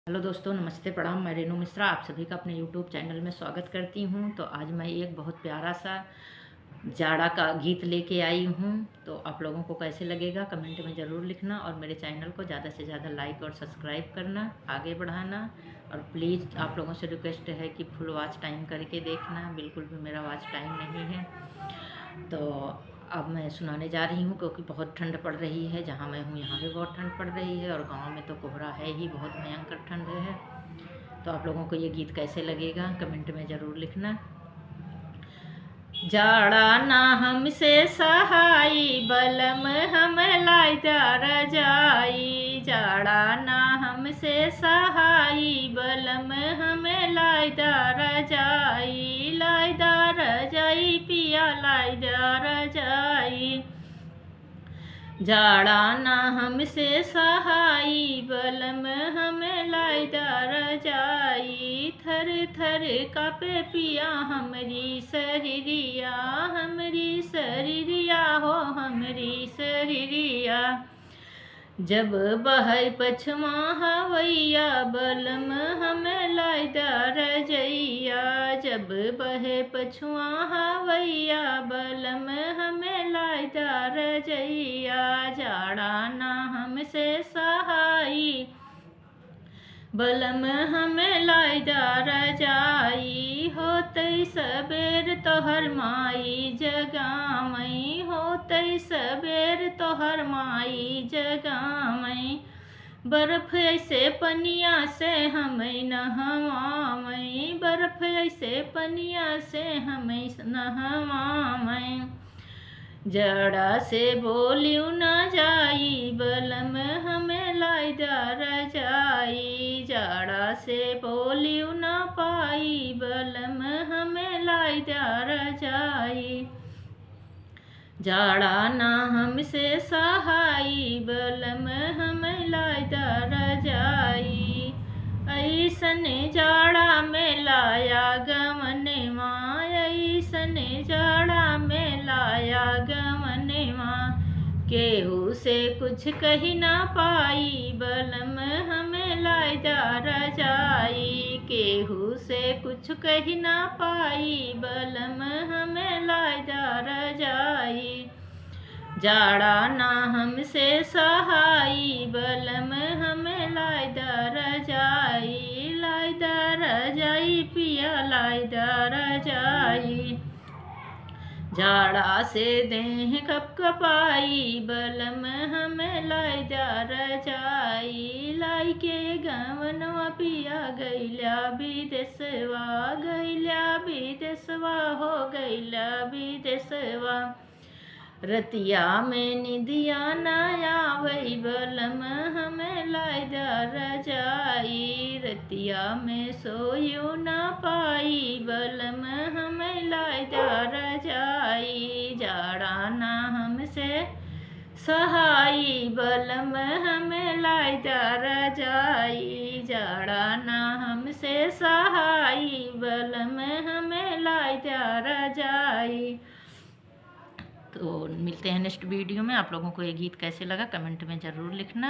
Hello दोस्तों, नमस्ते, प्रणाम। मैं रेनू मिश्रा आप सभी का अपने यूट्यूब चैनल में स्वागत करती हूँ। तो आज मैं एक बहुत प्यारा सा जाड़ा का गीत लेके आई हूँ। तो आप लोगों को कैसे लगेगा कमेंट में ज़रूर लिखना, और मेरे चैनल को ज़्यादा से ज़्यादा लाइक और सब्सक्राइब करना, आगे बढ़ाना। और प्लीज़ आप लोगों से रिक्वेस्ट है कि फुल वॉच टाइम करके देखना, बिल्कुल भी मेरा वॉच टाइम नहीं है। तो अब मैं सुनाने जा रही हूँ, क्योंकि बहुत ठंड पड़ रही है। जहाँ मैं हूँ यहाँ भी बहुत ठंड पड़ रही है, और गांव में तो कोहरा है ही, बहुत भयंकर ठंड है। तो आप लोगों को ये गीत कैसे लगेगा कमेंट में ज़रूर लिखना। जाड़ा ना हमसे सहाई, बलम हम लाइदा रजाई। जाड़ा ना हमसे सहाई, बलम हम लाइदा रजाई। लाइदा रजाई पिया लाइदा रजाई। जाड़ा ना हमसे सहाई, बलम हम लाइदा रजाई। थर थर कापे पिया हमरी शरीरिया, हमरी शरीरिया हो हमरी शरीरिया। जब बहै पछवा हवैया, बलम हम लाइदा रजैया। जब बहे पछुआ हवैया, बलम हम लाइदा रजैया। जाड़ा ना हमसे सहाई, बलम हम लाइदा रजाई। होतै सबेर तोहर माई जगामई, होतै सबेर तोहर माई जगामई। बर्फ ऐसे पनिया से हमें नहवामई, बर्फ ऐसे पनिया से हमें नहवामई। जड़ा से बोलियो न जाई, बलम हमें लाइदा रजाई। जाड़ा से बोलियो न पाई, बलम हमें लाइदा रजाई। जाड़ा ना हमसे सहाई, बलम हम लाइदा रजाई। ऐसन जाड़ा में लाया गमनवा, ऐसन जाड़ा में लाया गमनवा। केहू से कुछ कही ना पाई, बलम हम लाइदा रजाई। केहू से कुछ कही ना पाई, बलम हम लाइदा रजाई। जाड़ा ना हमसे सहाई, बलम हम लाइदा रजाई। लाइदा रजाई पिया लाइदा रजाई। जाड़ा से देह कपकपाई, बलम हम लाइदा रजाई। लाई के गवनवा पिया गैला विदेशवा, गैला विदेशवा हो गैला विदेशवा। रतिया में निदिया न आवै, बलम हम लाइदा रजाई। रतिया में सोयो न पाई, बलम हम लाइदा रजाई। जाड़ा ना हमसे सहाई, बलम हम लाइदा रजाई। जाड़ा ना हमसे सहाई, बलम हम लाइदा रजाई। तो मिलते हैं नेक्स्ट वीडियो में। आप लोगों को ये गीत कैसे लगा कमेंट में ज़रूर लिखना।